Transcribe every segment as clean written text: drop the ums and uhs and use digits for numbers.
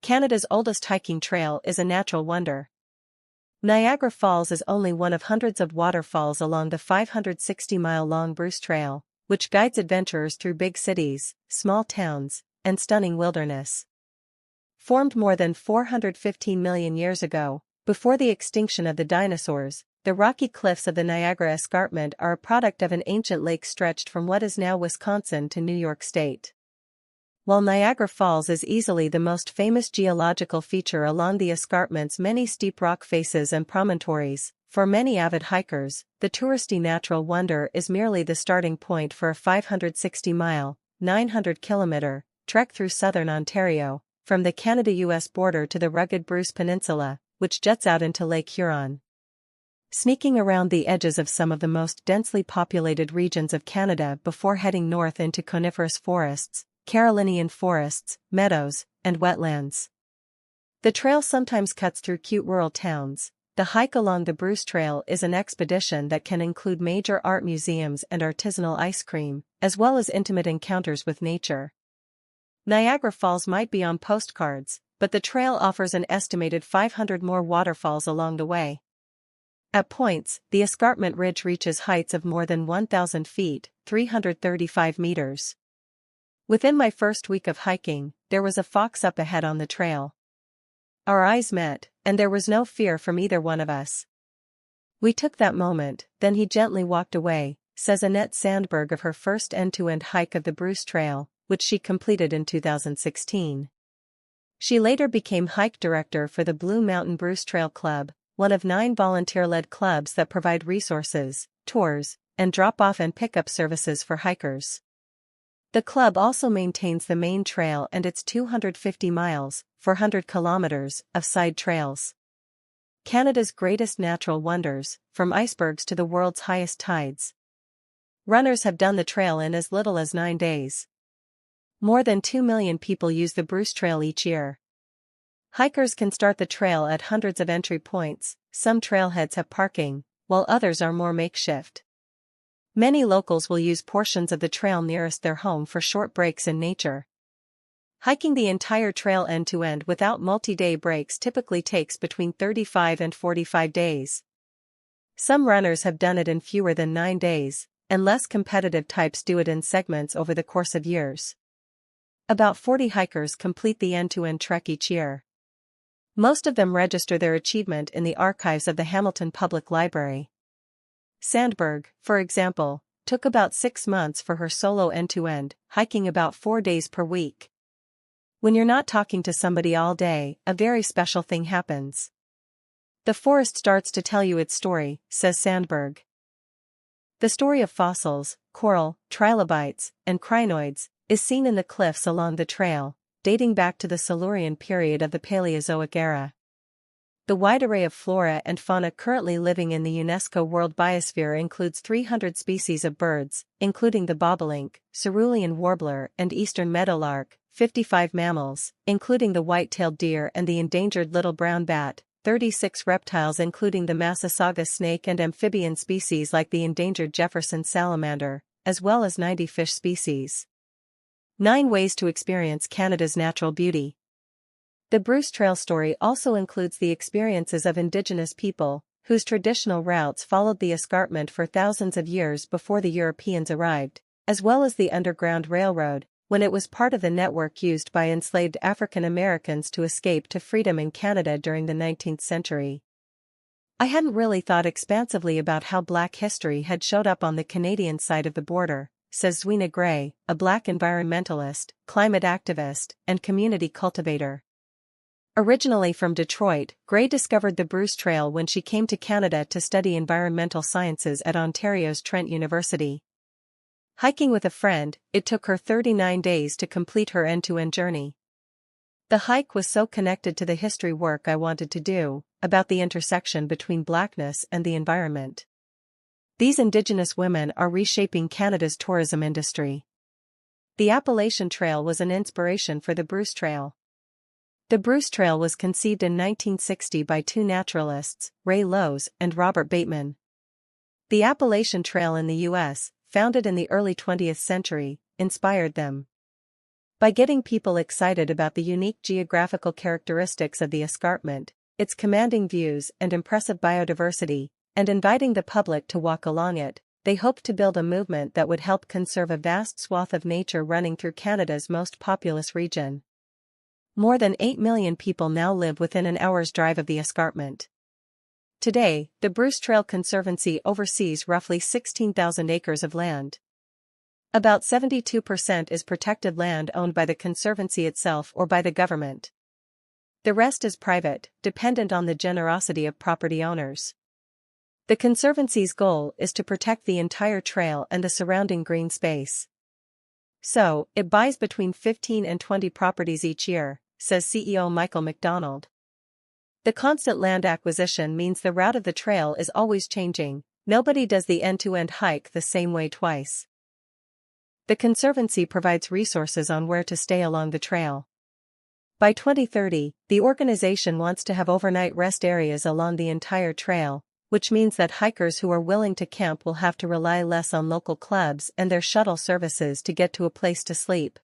Canada's oldest hiking trail is a natural wonder. Niagara Falls is only one of hundreds of waterfalls along the 560-mile-long Bruce Trail, which guides adventurers through big cities, small towns, and stunning wilderness. Formed more than 415 million years ago, before the extinction of the dinosaurs, the rocky cliffs of the Niagara Escarpment are a product of an ancient lake stretched from what is now Wisconsin to New York State. While Niagara Falls is easily the most famous geological feature along the escarpment's many steep rock faces and promontories, for many avid hikers, the touristy natural wonder is merely the starting point for a 560-mile, 900-kilometer, trek through southern Ontario, from the Canada-US border to the rugged Bruce Peninsula, which juts out into Lake Huron. Sneaking around the edges of some of the most densely populated regions of Canada before heading north into coniferous forests, Carolinian forests, meadows, and wetlands. The trail sometimes cuts through cute rural towns. The hike along the Bruce Trail is an expedition that can include major art museums and artisanal ice cream, as well as intimate encounters with nature. Niagara Falls might be on postcards, but the trail offers an estimated 500 more waterfalls along the way. At points, the escarpment ridge reaches heights of more than 1,000 feet, 335 meters. Within my first week of hiking, there was a fox up ahead on the trail. Our eyes met, and there was no fear from either one of us. We took that moment, then he gently walked away, says Annette Sandberg of her first end-to-end hike of the Bruce Trail, which she completed in 2016. She later became hike director for the Blue Mountain Bruce Trail Club, one of 9 volunteer-led clubs that provide resources, tours, and drop-off and pick-up services for hikers. The club also maintains the main trail and its 250 miles, 400 kilometers, of side trails. Canada's greatest natural wonders, from icebergs to the world's highest tides. Runners have done the trail in as little as 9 days. More than 2 million people use the Bruce Trail each year. Hikers can start the trail at hundreds of entry points. Some trailheads have parking, while others are more makeshift. Many locals will use portions of the trail nearest their home for short breaks in nature. Hiking the entire trail end-to-end without multi-day breaks typically takes between 35 and 45 days. Some runners have done it in fewer than 9 days, and less competitive types do it in segments over the course of years. About 40 hikers complete the end-to-end trek each year. Most of them register their achievement in the archives of the Hamilton Public Library. Sandberg, for example, took about 6 months for her solo end-to-end, hiking about 4 days per week. When you're not talking to somebody all day, a very special thing happens. The forest starts to tell you its story, says Sandberg. The story of fossils, coral, trilobites, and crinoids, is seen in the cliffs along the trail, dating back to the Silurian period of the Paleozoic era. The wide array of flora and fauna currently living in the UNESCO World Biosphere includes 300 species of birds, including the bobolink, cerulean warbler and eastern meadowlark, 55 mammals, including the white-tailed deer and the endangered little brown bat, 36 reptiles including the Massasauga snake and amphibian species like the endangered Jefferson salamander, as well as 90 fish species. 9 ways to experience Canada's natural beauty. The Bruce Trail story also includes the experiences of Indigenous people, whose traditional routes followed the escarpment for thousands of years before the Europeans arrived, as well as the Underground Railroad, when it was part of the network used by enslaved African Americans to escape to freedom in Canada during the 19th century. I hadn't really thought expansively about how Black history had showed up on the Canadian side of the border, says Zwina Gray, a Black environmentalist, climate activist, and community cultivator. Originally from Detroit, Gray discovered the Bruce Trail when she came to Canada to study environmental sciences at Ontario's Trent University. Hiking with a friend, it took her 39 days to complete her end-to-end journey. The hike was so connected to the history work I wanted to do, about the intersection between Blackness and the environment. These Indigenous women are reshaping Canada's tourism industry. The Appalachian Trail was an inspiration for the Bruce Trail. The Bruce Trail was conceived in 1960 by 2 naturalists, Ray Lowes and Robert Bateman. The Appalachian Trail in the U.S., founded in the early 20th century, inspired them. By getting people excited about the unique geographical characteristics of the escarpment, its commanding views and impressive biodiversity, and inviting the public to walk along it, they hoped to build a movement that would help conserve a vast swath of nature running through Canada's most populous region. More than 8 million people now live within an hour's drive of the escarpment. Today, the Bruce Trail Conservancy oversees roughly 16,000 acres of land. About 72% is protected land owned by the Conservancy itself or by the government. The rest is private, dependent on the generosity of property owners. The Conservancy's goal is to protect the entire trail and the surrounding green space. So, it buys between 15 and 20 properties each year, says CEO Michael McDonald. The constant land acquisition means the route of the trail is always changing. Nobody does the end-to-end hike the same way twice. The Conservancy provides resources on where to stay along the trail. By 2030, the organization wants to have overnight rest areas along the entire trail, which means that hikers who are willing to camp will have to rely less on local clubs and their shuttle services to get to a place to sleep.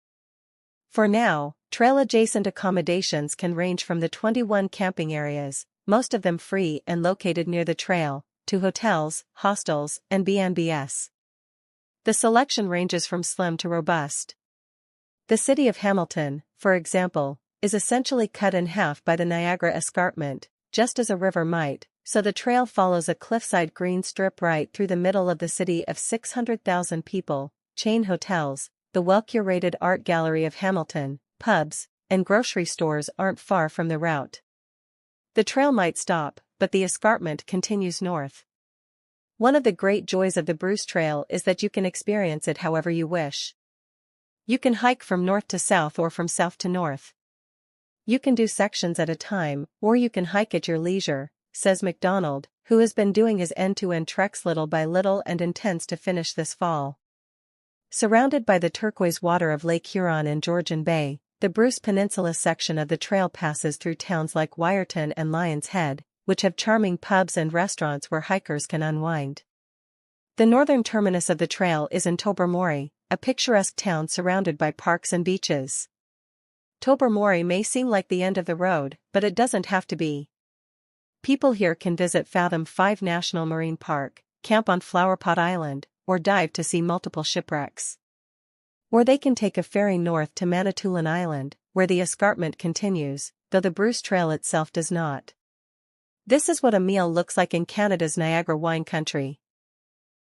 For now, trail-adjacent accommodations can range from the 21 camping areas, most of them free and located near the trail, to hotels, hostels, and B&Bs. The selection ranges from slim to robust. The city of Hamilton, for example, is essentially cut in half by the Niagara Escarpment, just as a river might, so the trail follows a cliffside green strip right through the middle of the city of 600,000 people, chain hotels, the well-curated art gallery of Hamilton, pubs, and grocery stores aren't far from the route. The trail might stop, but the escarpment continues north. One of the great joys of the Bruce Trail is that you can experience it however you wish. You can hike from north to south or from south to north. You can do sections at a time, or you can hike at your leisure, says McDonald, who has been doing his end-to-end treks little by little and intends to finish this fall. Surrounded by the turquoise water of Lake Huron and Georgian Bay, the Bruce Peninsula section of the trail passes through towns like Wyerton and Lions Head, which have charming pubs and restaurants where hikers can unwind. The northern terminus of the trail is in Tobermory, a picturesque town surrounded by parks and beaches. Tobermory may seem like the end of the road, but it doesn't have to be. People here can visit Fathom 5 National Marine Park, camp on Flowerpot Island, or dive to see multiple shipwrecks. Or they can take a ferry north to Manitoulin Island, where the escarpment continues, though the Bruce Trail itself does not. This is what a meal looks like in Canada's Niagara wine country.